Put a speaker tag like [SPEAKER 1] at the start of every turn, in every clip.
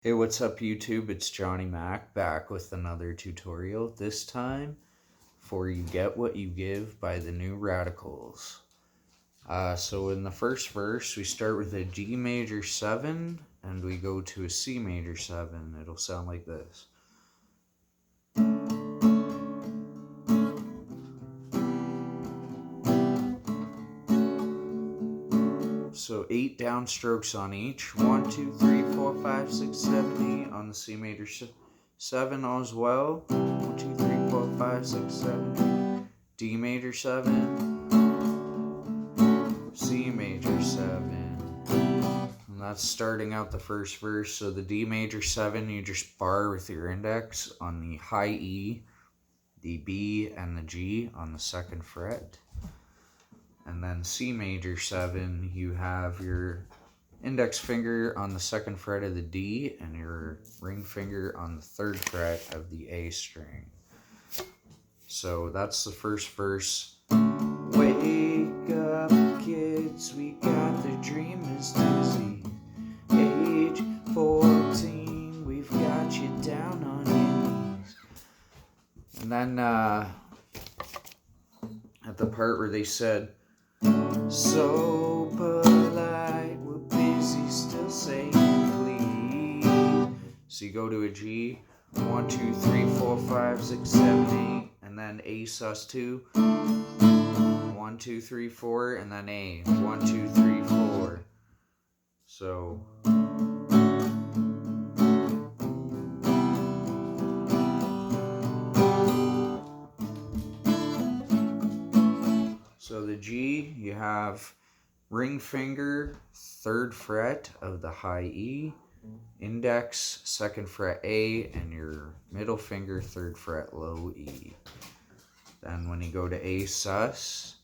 [SPEAKER 1] Hey, what's up YouTube? It's JonnyMac back with another tutorial, this time for You Get What You Give by the New Radicals. So in the first verse, we start with a G major 7 and we go to a C major 7. It'll sound like this. So 8 downstrokes on each. 1, 2, 3, 4, 5, 6, 7, 8 on the C major 7 as well. 1, 2, 3, 4, 5, 6, 7, 8. D major 7, C major 7. And that's starting out the first verse. So the D major 7, you just bar with your index on the high E, the B, and the G on the 2nd fret. And then C major 7, you have your index finger on the 2nd fret of the D and your ring finger on the 3rd fret of the A string. So that's the first verse. Wake up, kids, we got the dream is dizzy. Age 14, we've got you down on your knees. And then at the part where they said, so polite, we're busy, still saying please. So you go to a G, 1, 2, 3, 4, 5, 6, 7, 8, and then A sus2, 1, 2, 3, 4, and then A, 1, 2, 3, 4. So the G, you have ring finger, 3rd fret of the high E, index, 2nd fret A, and your middle finger, 3rd fret low E. Then when you go to A sus,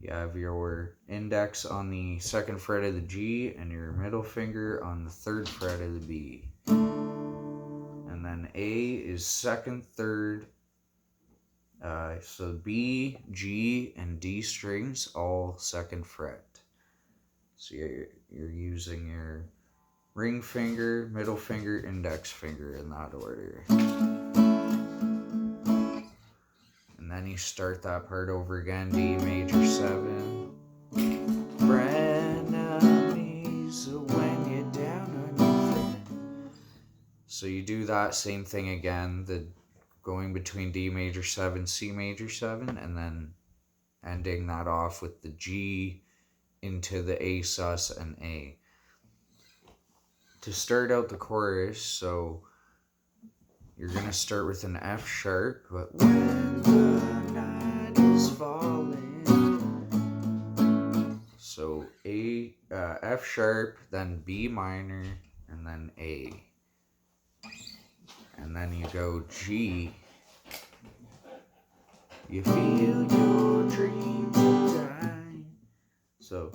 [SPEAKER 1] you have your index on the 2nd fret of the G and your middle finger on the 3rd fret of the B. And then A is 2nd, 3rd, so B, G, and D strings, all 2nd fret. So you're using your ring finger, middle finger, index finger in that order. And then you start that part over again, D major 7. Frenemies when you're down on your friend. So you do that same thing again, the going between D major 7, C major 7, and then ending that off with the G into the A sus and A. To start out the chorus, so you're going to start with an F sharp, but when the night is falling. So F sharp, then B minor, and then A. And then you go G. You feel your dreams are dying. So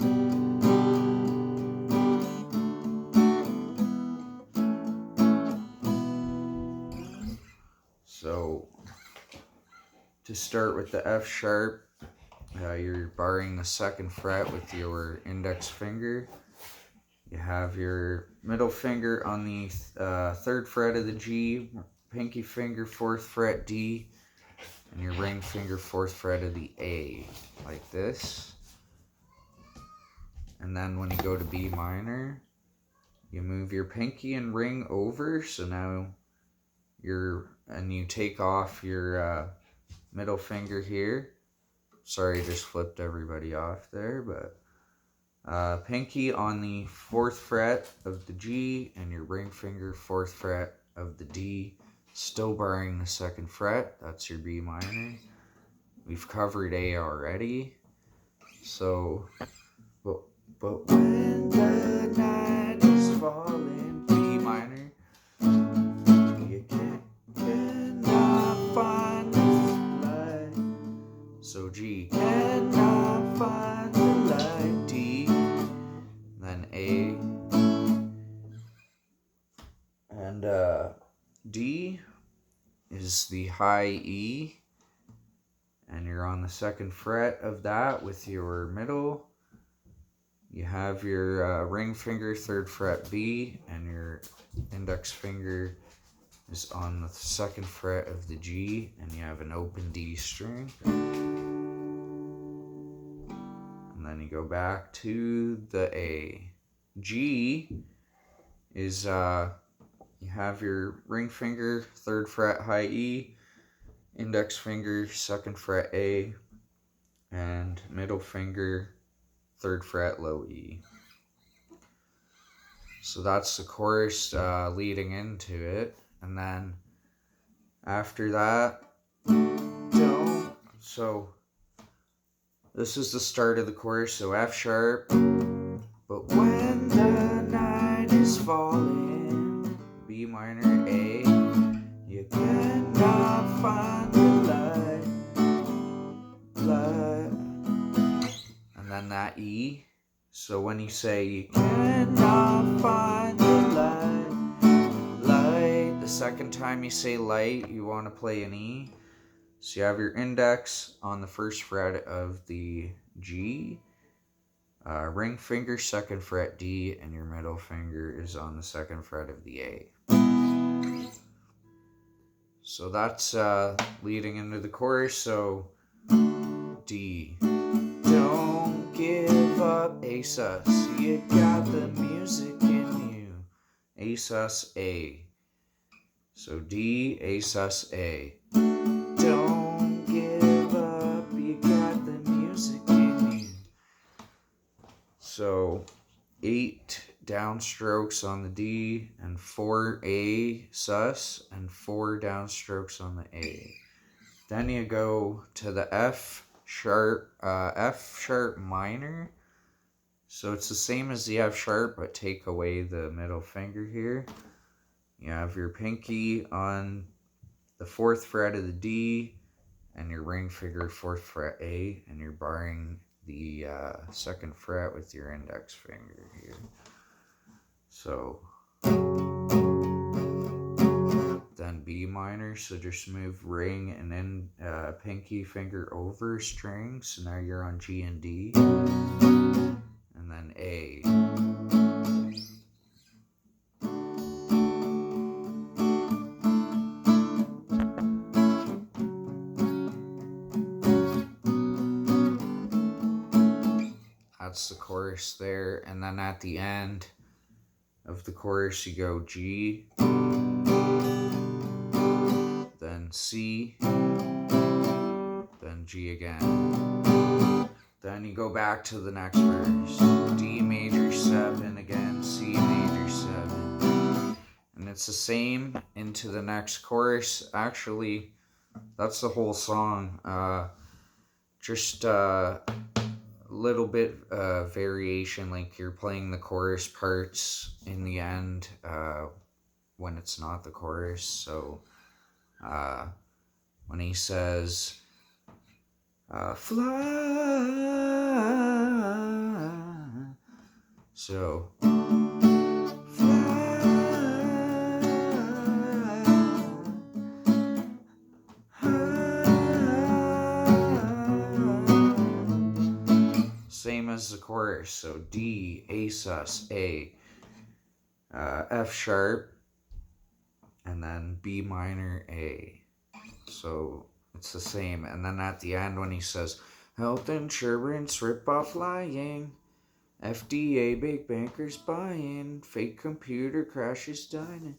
[SPEAKER 1] to start with the F sharp, you're barring the 2nd fret with your index finger. You have your middle finger on the 3rd fret of the G, pinky finger 4th fret D, and your ring finger 4th fret of the A, like this. And then when you go to B minor, you move your pinky and ring over, so now you take off your middle finger here. Sorry, just flipped everybody off there, but pinky on the 4th fret of the G and your ring finger 4th fret of the D, still barring the 2nd fret. That's your B minor. We've covered A already. So, but when the night is falling, B minor, you cannot find the light. So G, cannot find the light. D, then A, and D is the high E, and you're on the 2nd fret of that with your middle, you have your ring finger 3rd fret B, and your index finger is on the 2nd fret of the G, and you have an open D string. And then you go back to the A. G is you have your ring finger 3rd fret high E, index finger 2nd fret A, and middle finger 3rd fret low E. So that's the chorus leading into it. And then after that, don't. So this is the start of the chorus. So F sharp. But when the night is falling, B minor A, you cannot find the light. And then that E. So when you say you cannot find the light, the second time you say light, you want to play an E. So you have your index on the 1st fret of the G, ring finger 2nd fret D, and your middle finger is on the 2nd fret of the A. So that's leading into the chorus. So D. Don't give up, A sus, you got the music in you. A sus A. So D, A sus A. Don't give up, you got the music in you. So 8 downstrokes on the D, and 4 A sus, and 4 downstrokes on the A. Then you go to the F sharp minor. So it's the same as the F sharp, but take away the middle finger here. You have your pinky on the 4th fret of the D, and your ring finger 4th fret A, and you're barring the 2nd fret with your index finger here. So then B minor, so just move ring and then pinky finger over string, so now you're on G and D, and then A. That's the chorus there, and then at the end of the chorus you go G, then C, then G again. Then you go back to the next verse. D major 7 again, C major 7. And it's the same into the next chorus. Actually, that's the whole song. Just a little bit variation, like you're playing the chorus parts in the end when it's not the chorus. So when he says fly, so fly, same as the chorus. So D, A sus, A, F sharp, and then B minor, A. So it's the same. And then at the end when he says health insurance rip-off lying, FDA big bankers buying, fake computer crashes dying,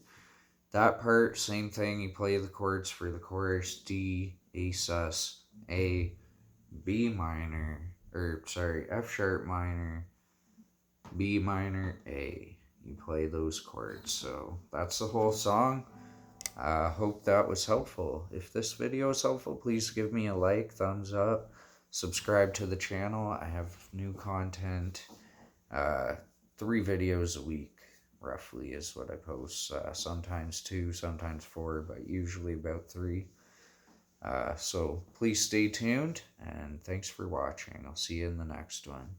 [SPEAKER 1] that part, same thing. You play the chords for the chorus. D, A sus, A, B minor, F sharp minor, B minor, A. You play those chords. So that's the whole song. Hope that was helpful. If this video is helpful, please give me a like, thumbs up, subscribe to the channel. I have new content, 3 videos a week, roughly, is what I post. Sometimes 2, sometimes 4, but usually about 3. So please stay tuned, and thanks for watching. I'll see you in the next one.